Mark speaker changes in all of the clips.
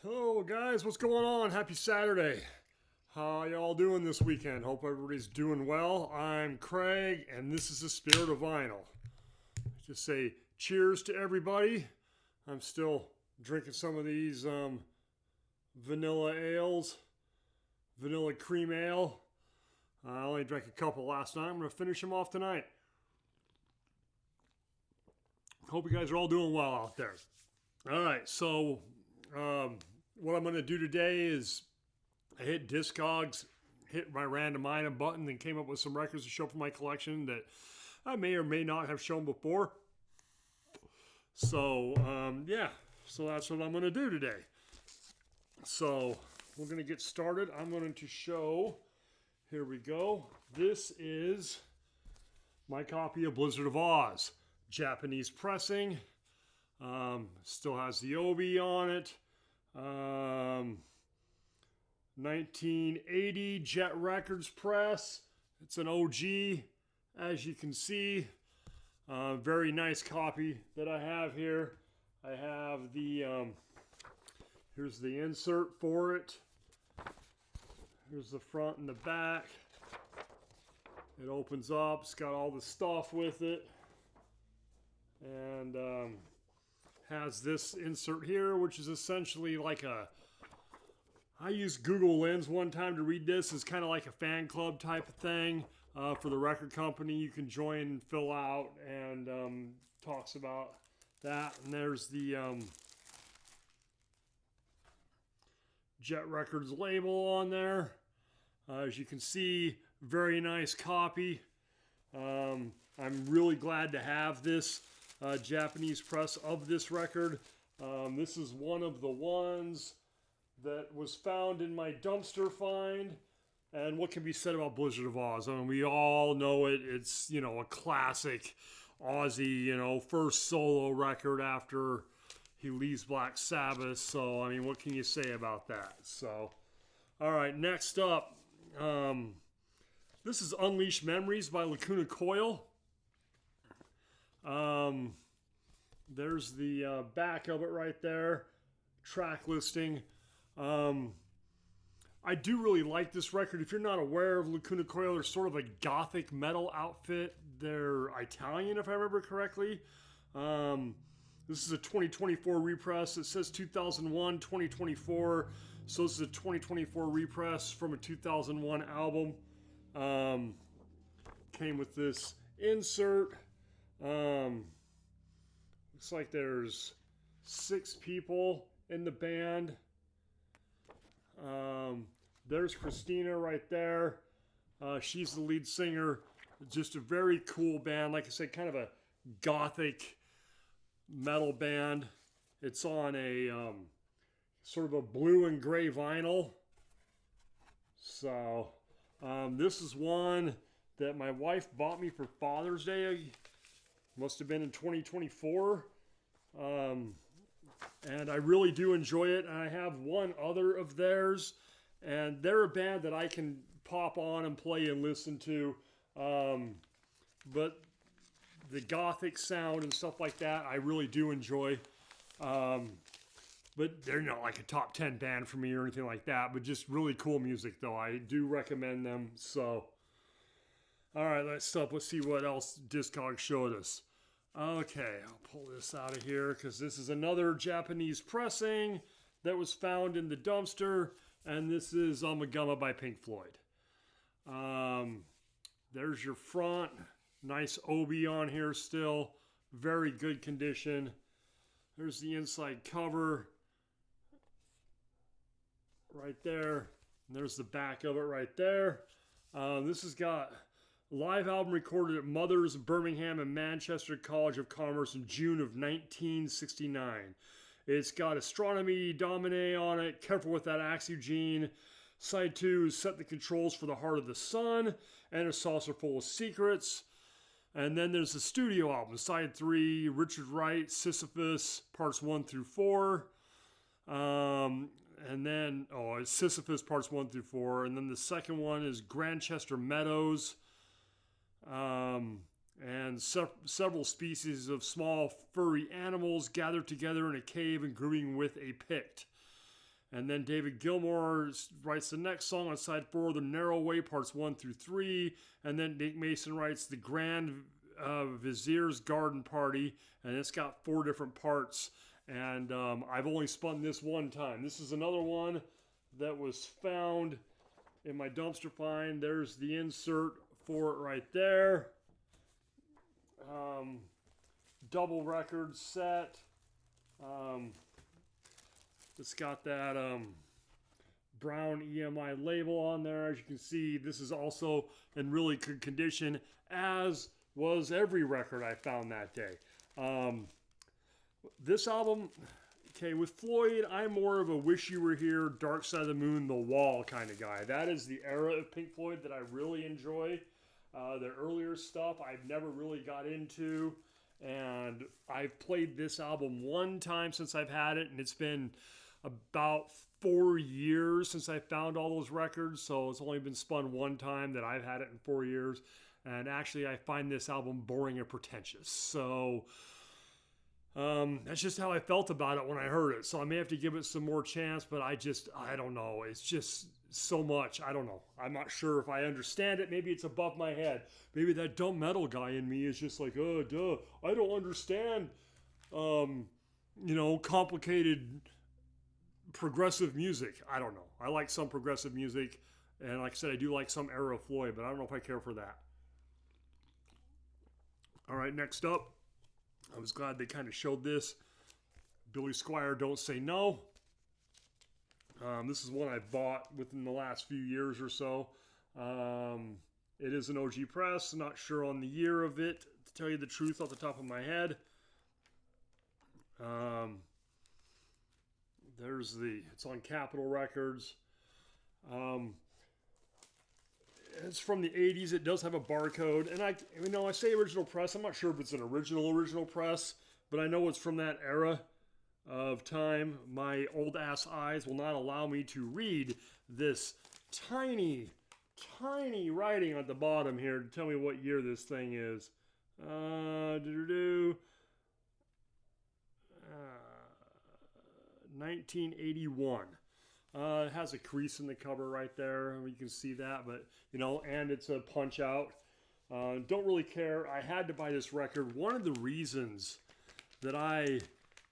Speaker 1: Hello, guys. What's going on? Happy Saturday. How y'all doing this weekend? Hope everybody's doing well. I'm Craig, and this is the Spirit of Vinyl. Just say cheers to everybody. I'm still drinking some of these vanilla ales, vanilla cream ale. I only drank a couple last night. I'm going to finish them off tonight. Hope you guys are all doing well out there. All right, so what I'm going to do today is I hit discogs, hit my random item button, and came up with some records to show from my collection that I may or may not have shown before. So, so that's what I'm going to do today. So, we're going to get started. I'm going to show, here we go. This is my copy of Blizzard of Oz, Japanese pressing. Still has the Obi on it. 1980 Jet Records press. It's an OG, as you can see. Very nice copy that I have here. I have the, here's the insert for it. Here's the front and the back. It opens up. It's got all the stuff with it. And has this insert here, which is essentially like I used Google Lens one time to read this. It's kind of like a fan club type of thing for the record company. You can join and fill out, and talks about that. And there's the Jet Records label on there. As you can see, very nice copy. I'm really glad to have this Japanese press of this record. This is one of the ones that was found in my dumpster find. And what can be said about Blizzard of Oz? I mean, we all know it. It's, a classic Ozzy, first solo record after he leaves Black Sabbath. So, I mean, what can you say about that? So, all right, next up, this is Unleashed Memories by Lacuna Coil. There's the back of it right there, track listing. I do really like this record. If you're not aware of Lacuna Coil, they're sort of a gothic metal outfit. They're Italian, if I remember correctly. This is a 2024 repress. It says 2001, 2024. So this is a 2024 repress from a 2001 album. Came with this insert. Looks like there's 6 people in the band. There's Christina right there. She's the lead singer. Just a very cool band. Like I said, kind of a gothic metal band. It's on a sort of a blue and gray vinyl. So this is one that my wife bought me for Father's Day. Must have been in 2024. And I really do enjoy it. And I have one other of theirs. And they're a band that I can pop on and play and listen to. But the gothic sound and stuff like that, I really do enjoy. But they're not like a top 10 band for me or anything like that. But just really cool music, though. I do recommend them. So, all right, let's see what else Discogs showed us. Okay, I'll pull this out of here because this is another Japanese pressing that was found in the dumpster. And this is Amagama by Pink Floyd. There's your front. Nice Obi on here still. Very good condition. There's the inside cover. Right there. And there's the back of it right there. This has got a live album recorded at Mother's, Birmingham, and Manchester College of Commerce in June of 1969. It's got Astronomy Domine on it. Careful with that axe, Eugene. Side 2 is Set the Controls for the Heart of the Sun and A Saucer Full of Secrets. And then there's the studio album. Side 3, Richard Wright, Sisyphus, parts 1 through 4. And then, it's Sisyphus, parts 1 through 4. And then the second one is Grantchester Meadows. And several species of small furry animals gathered together in a cave and grouping with a Pict. And then David Gilmour writes the next song on side 4, The Narrow Way, parts 1 through 3. And then Nick Mason writes The Grand Vizier's Garden Party, and it's got 4 different parts. And I've only spun this one time. This is another one that was found in my dumpster find. There's the insert for it right there. Double record set. It's got that brown EMI label on there. As you can see, this is also in really good condition, as was every record I found that day. This album, okay, with Floyd, I'm more of a Wish You Were Here, Dark Side of the Moon, The Wall kind of guy. That is the era of Pink Floyd that I really enjoy. The earlier stuff I've never really got into. And I've played this album one time since I've had it, and it's been about 4 years since I found all those records, so it's only been spun one time that I've had it in 4 years. And actually, I find this album boring and pretentious. So that's just how I felt about it when I heard it. So I may have to give it some more chance, but I don't know. It's just so much. I don't know. I'm not sure if I understand it. Maybe it's above my head. Maybe that dumb metal guy in me is just like, oh, duh. I don't understand, complicated progressive music. I don't know. I like some progressive music. And like I said, I do like some era of Floyd, but I don't know if I care for that. All right, next up. I was glad they kind of showed this. Billy Squier, Don't Say No. This is one I bought within the last few years or so. It is an OG press. I'm not sure on the year of it, to tell you the truth off the top of my head. It's on Capitol Records. It's from the 80s. It does have a barcode. And I say original press. I'm not sure if it's an original press, but I know it's from that era of time. My old ass eyes will not allow me to read this tiny writing at the bottom here to tell me what year this thing is. 1981. It has a crease in the cover right there. You can see that, but and it's a punch out. Don't really care. I had to buy this record. One of the reasons that I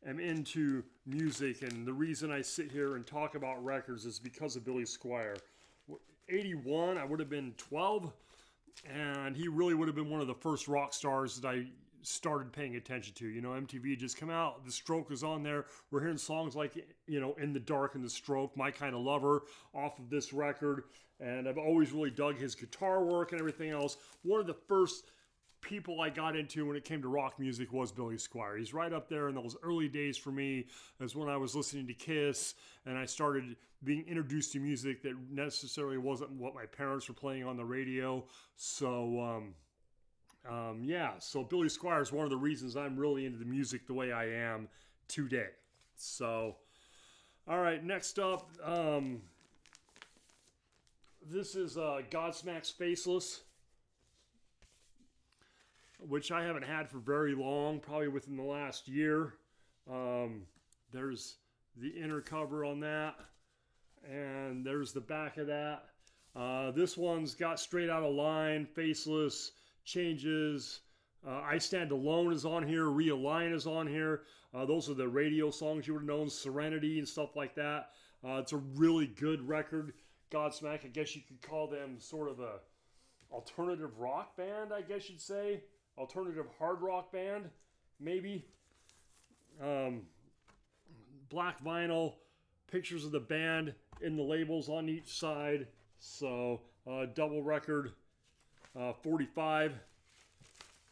Speaker 1: am into music and the reason I sit here and talk about records is because of Billy Squier. 81, I would have been 12, and he really would have been one of the first rock stars that I started paying attention to. MTV had just come out. The Stroke was on there. We're hearing songs like, In the Dark and The Stroke, My Kind of Lover, off of this record. And I've always really dug his guitar work and everything else. One of the first people I got into when it came to rock music was Billy Squier. He's right up there in those early days for me, as when I was listening to Kiss and I started being introduced to music that necessarily wasn't what my parents were playing on the radio. So, so Billy Squier is one of the reasons I'm really into the music the way I am today. So, all right, next up, this is Godsmack's Faceless, which I haven't had for very long, probably within the last year. There's the inner cover on that, and there's the back of that. This one's got Straight Outta Line, Faceless, Changes. I Stand Alone is on here. Realign is on here. Those are the radio songs you would have known, Serenity and stuff like that. It's a really good record. Godsmack, I guess you could call them sort of a alternative rock band, I guess you'd say. Alternative hard rock band, maybe. Black vinyl, pictures of the band in the labels on each side. So, double record, 45.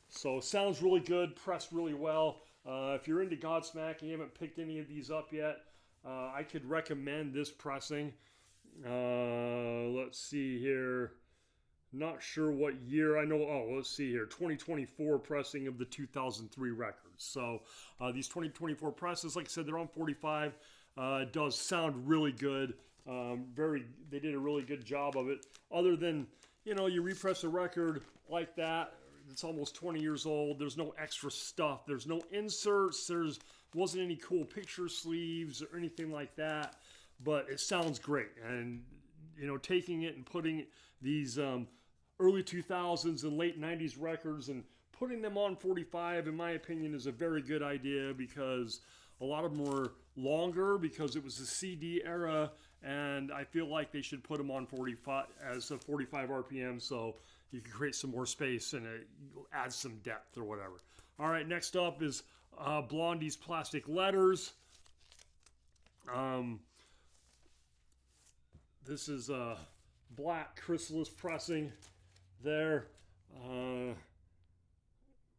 Speaker 1: So, sounds really good, pressed really well. If you're into Godsmack and you haven't picked any of these up yet, I could recommend this pressing. Let's see here. Not sure what year. I know, let's see here. 2024 pressing of the 2003 records. So these 2024 presses, like I said, they're on 45. It does sound really good. They did a really good job of it. Other than, you repress a record like that, it's almost 20 years old. There's no extra stuff. There's no inserts. Wasn't any cool picture sleeves or anything like that. but it sounds great. And, you know, taking it and putting these early 2000s and late 90s records and putting them on 45, in my opinion, is a very good idea, because a lot of them were longer because it was the CD era, and I feel like they should put them on 45 as a 45 RPM, so you can create some more space and add some depth or whatever. All right, next up is Blondie's Plastic Letters. This is a black chrysalis pressing there.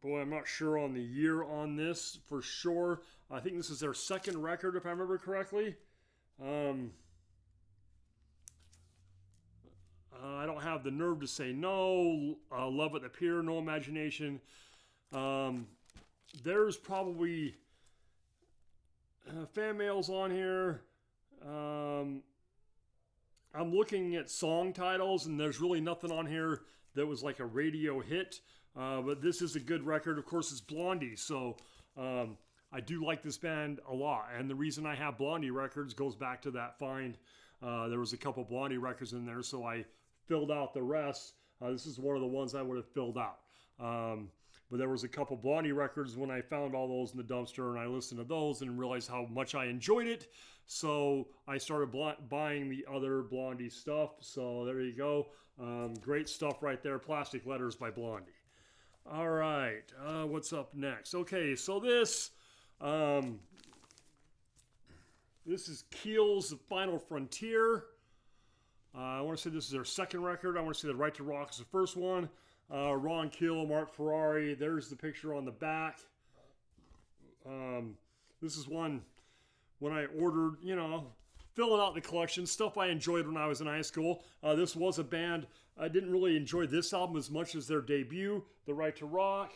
Speaker 1: Boy, I'm not sure on the year on this for sure. I think this is their second record, if I remember correctly. I don't have the nerve to say no. Love at the Pier, No Imagination. There's probably fan mails on here. I'm looking at song titles, and there's really nothing on here that was like a radio hit. But this is a good record. Of course, it's Blondie, so I do like this band a lot. And the reason I have Blondie records goes back to that find. There was a couple Blondie records in there, so I filled out the rest. This is one of the ones I would have filled out. But there was a couple Blondie records when I found all those in the dumpster, and I listened to those and realized how much I enjoyed it. So I started buying the other Blondie stuff. So there you go. Great stuff right there. Plastic Letters by Blondie. All right. What's up next? Okay, so this is Keel's Final Frontier. I want to say this is their second record. I want to say The Right to Rock is the first one. Ron Keel, Mark Ferrari. There's the picture on the back. This is one when I ordered, you know, filling out the collection, stuff I enjoyed when I was in high school. This was a band. I didn't really enjoy this album as much as their debut, The Right to Rock,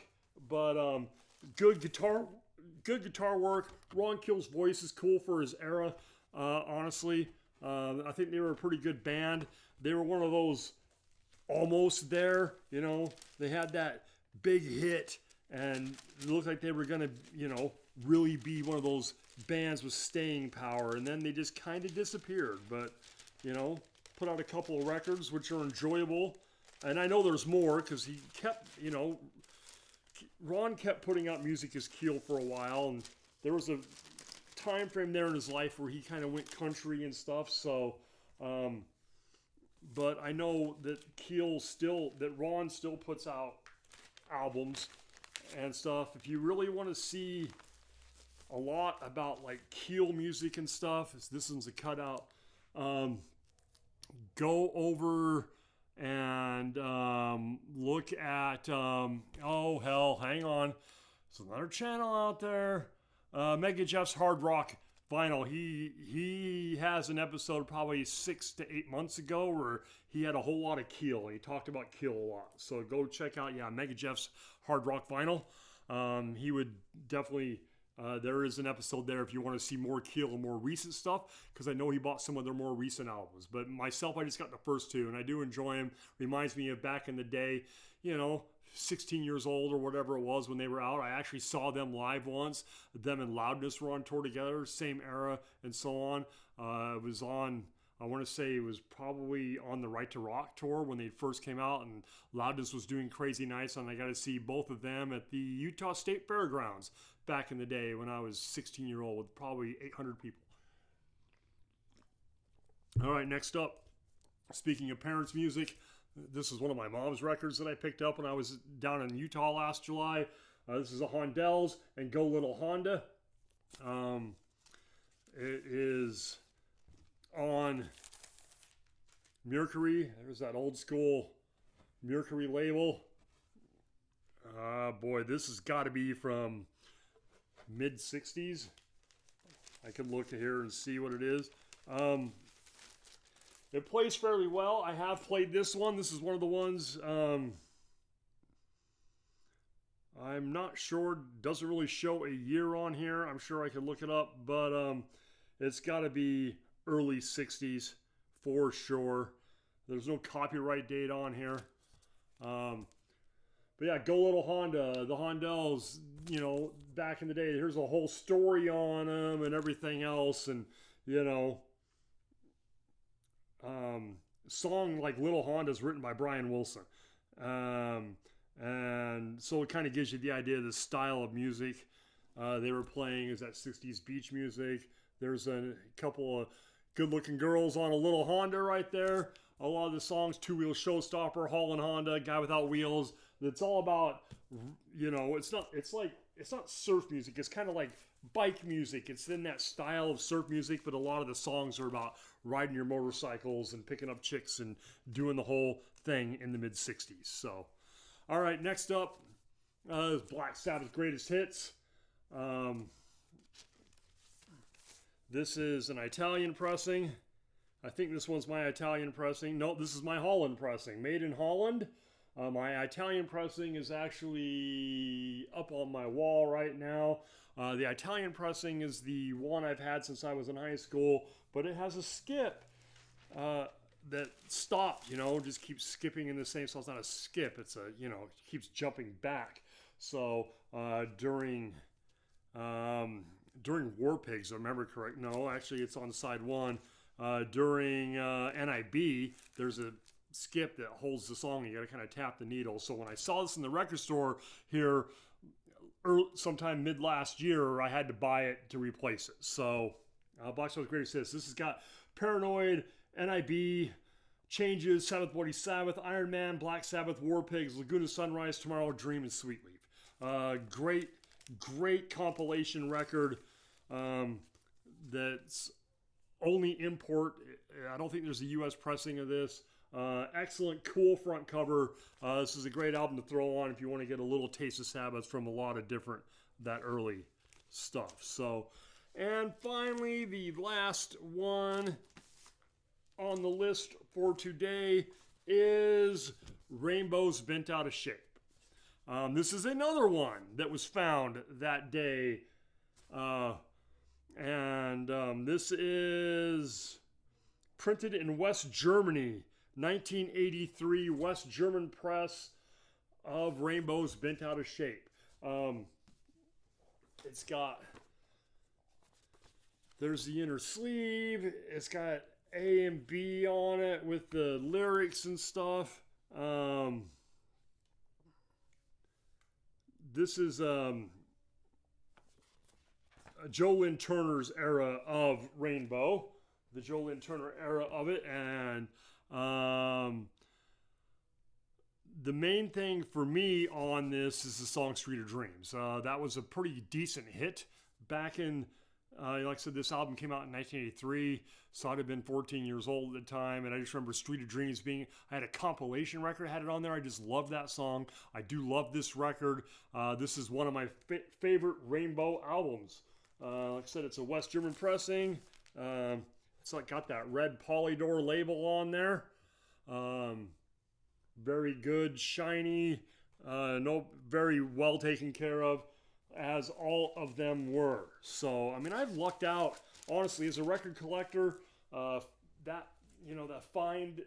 Speaker 1: but good guitar work. Ron Keel's voice is cool for his era, honestly. I think they were a pretty good band. They were one of those almost there, you know. They had that big hit, and it looked like they were going to, you know, really be one of those bands with staying power, and then they just kind of disappeared. But, you know, put out a couple of records which are enjoyable, and I know there's more because he kept, you know, Ron kept putting out music as Keel for a while, and there was a time frame there in his life where he kind of went country and stuff. So, but I know that Ron still puts out albums and stuff. If you really want to see a lot about like Keel music and stuff, this one's a cutout. Go over and look at oh hell, hang on, there's another channel out there. Mega Jeff's Hard Rock Vinyl. He has an episode probably 6 to 8 months ago where he had a whole lot of Keel. He talked about Keel a lot. So go check out Mega Jeff's Hard Rock Vinyl. He would definitely. There is an episode there if you want to see more Keel and more recent stuff, because I know he bought some of their more recent albums. But myself, I just got the first two, and I do enjoy them. Reminds me of back in the day, you know, 16 years old or whatever it was when they were out. I actually saw them live once. Them and Loudness were on tour together, same era and so on. It was on, I want to say it was probably on the Right to Rock tour when they first came out, and Loudness was doing Crazy Nights, and I got to see both of them at the Utah State Fairgrounds back in the day when I was 16-year-old with probably 800 people. All right, next up, speaking of parents' music, this is one of my mom's records that I picked up when I was down in Utah last July. This is a Hondells and Go Little Honda. It is on Mercury. There's that old school Mercury label. Boy, this has got to be from mid-60s. I can look here and see what it is. It plays fairly well. I have played this one. This is one of the ones I'm not sure. Doesn't really show a year on here. I'm sure I could look it up, but it's got to be early 60s for sure. There's no copyright date on here. But yeah, Go Little Honda, the Hondells, you know, back in the day, here's a whole story on them and everything else. And, you know, song like Little Honda is written by Brian Wilson. And so it kind of gives you the idea of the style of music they were playing is that 60s beach music. There's a couple of good looking girls on a little Honda right there. A lot of the songs, Two Wheel Showstopper, Hauling Honda, Guy Without Wheels. It's all about, it's not surf music. It's kind of like bike music. It's in that style of surf music, but a lot of the songs are about riding your motorcycles and picking up chicks and doing the whole thing in the mid 60s. So, all right, next up is Black Sabbath Greatest Hits. This is an Italian pressing. I think this one's my Italian pressing. No, this is my Holland pressing. Made in Holland. My Italian pressing is actually up on my wall right now. The Italian pressing is the one I've had since I was in high school, but it has a skip that stopped, just keeps skipping in the same. So it's not a skip. It's it keeps jumping back. So during War Pigs, I remember correct. No, actually, it's on side one. During NIB, there's a skip that holds the song. You got to kind of tap the needle. So when I saw this in the record store here sometime mid last year, I had to buy it to replace it. So Black Sabbath Greatest Hits. This has got Paranoid, NIB, Changes, Sabbath Bloody Sabbath, Iron Man, Black Sabbath, War Pigs, Laguna Sunrise, Tomorrow Dream, and Sweet Leaf. Great compilation record that's only import. I don't think there's a U.S. pressing of this. Excellent, cool front cover. This is a great album to throw on if you want to get a little taste of Sabbath from a lot of different, that early stuff. So, and finally, the last one on the list for today is Rainbow's Bent Out of Shape. This is another one that was found that day. This is printed in West Germany, 1983 West German press of Rainbow's Bent Out of Shape. It's got, there's the inner sleeve. It's got A and B on it with the lyrics and stuff. This is Joe Lynn Turner's era of Rainbow, the Joe Lynn Turner era of it, and the main thing for me on this is the song Street of Dreams. That was a pretty decent hit back in, like I said, this album came out in 1983, so I'd have been 14 years old at the time, and I just remember Street of Dreams being, I had a compilation record, had it on there. I just loved that song. I do love this record. This is one of my favorite Rainbow albums. Like I said, it's a West German pressing. It's like got that red Polydor label on there. Very good, shiny, very well taken care of, as all of them were. So, I mean, I've lucked out, honestly, as a record collector. That find,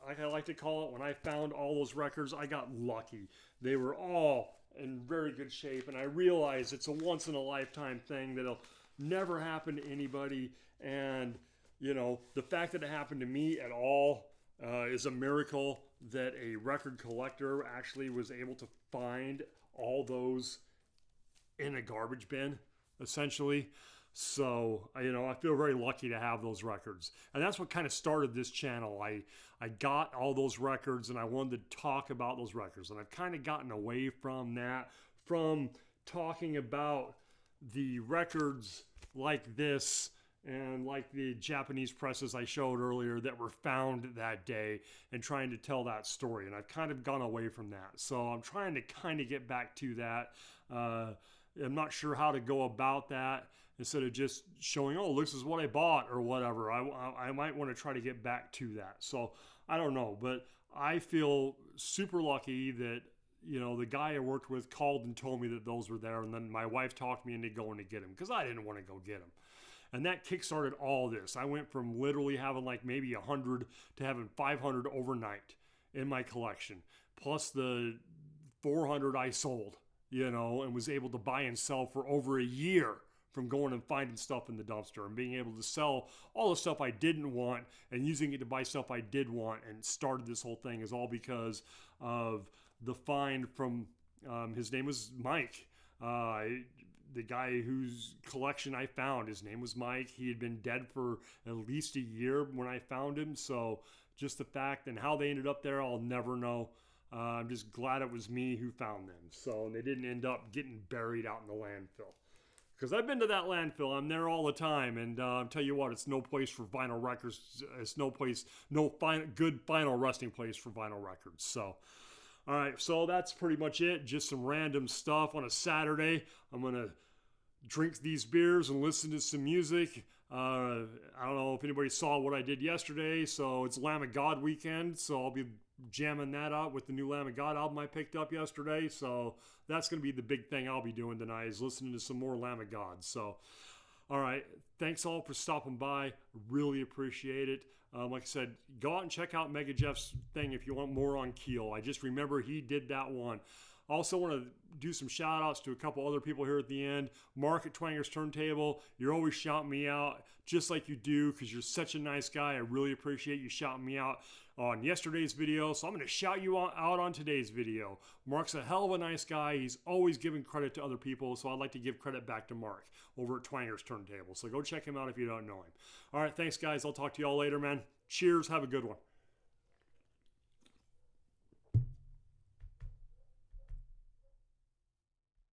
Speaker 1: like I like to call it, when I found all those records, I got lucky. They were all in very good shape, and I realize it's a once-in-a-lifetime thing that'll never happen to anybody, and, the fact that it happened to me at all is a miracle that a record collector actually was able to find all those in a garbage bin, essentially. So, I feel very lucky to have those records. And that's what kind of started this channel. I got all those records and I wanted to talk about those records. And I've kind of gotten away from that, from talking about the records like this and like the Japanese presses I showed earlier that were found that day, and trying to tell that story. And I've kind of gone away from that. So I'm trying to kind of get back to that. I'm not sure how to go about that. Instead of just showing, oh, this is what I bought or whatever, I might want to try to get back to that. So I don't know, but I feel super lucky that, the guy I worked with called and told me that those were there. And then my wife talked me into going to get them because I didn't want to go get them. And that kickstarted all this. I went from literally having like maybe 100 to having 500 overnight in my collection, plus the 400 I sold, and was able to buy and sell for over a year from going and finding stuff in the dumpster and being able to sell all the stuff I didn't want and using it to buy stuff I did want, and started this whole thing, is all because of the find from, his name was Mike. The guy whose collection I found, his name was Mike. He had been dead for at least a year when I found him. So just the fact and how they ended up there, I'll never know. I'm just glad it was me who found them. So, and they didn't end up getting buried out in the landfill. Because I've been to that landfill. I'm there all the time. And I'll tell you what, it's no place for vinyl records. It's no place, good vinyl resting place for vinyl records. So, all right, so that's pretty much it. Just some random stuff on a Saturday. I'm going to drink these beers and listen to some music. I don't know if anybody saw what I did yesterday. So it's Lamb of God weekend. So I'll be jamming that out with the new Lamb of God album I picked up yesterday. So that's going to be the big thing I'll be doing tonight, is listening to some more Lamb of God. So, all right. Thanks all for stopping by. Really appreciate it. Like I said, go out and check out Mega Jeff's thing if you want more on Keel. I just remember he did that one. Also want to do some shout outs to a couple other people here at the end. Mark at Twanger's Turntable, you're always shouting me out just like you do because you're such a nice guy. I really appreciate you shouting me out on yesterday's video. So I'm going to shout you out on today's video. Mark's a hell of a nice guy. He's always giving credit to other people. So I'd like to give credit back to Mark over at Twanger's Turntable. So go check him out if you don't know him. All right. Thanks, guys. I'll talk to y'all later, man. Cheers. Have a good one.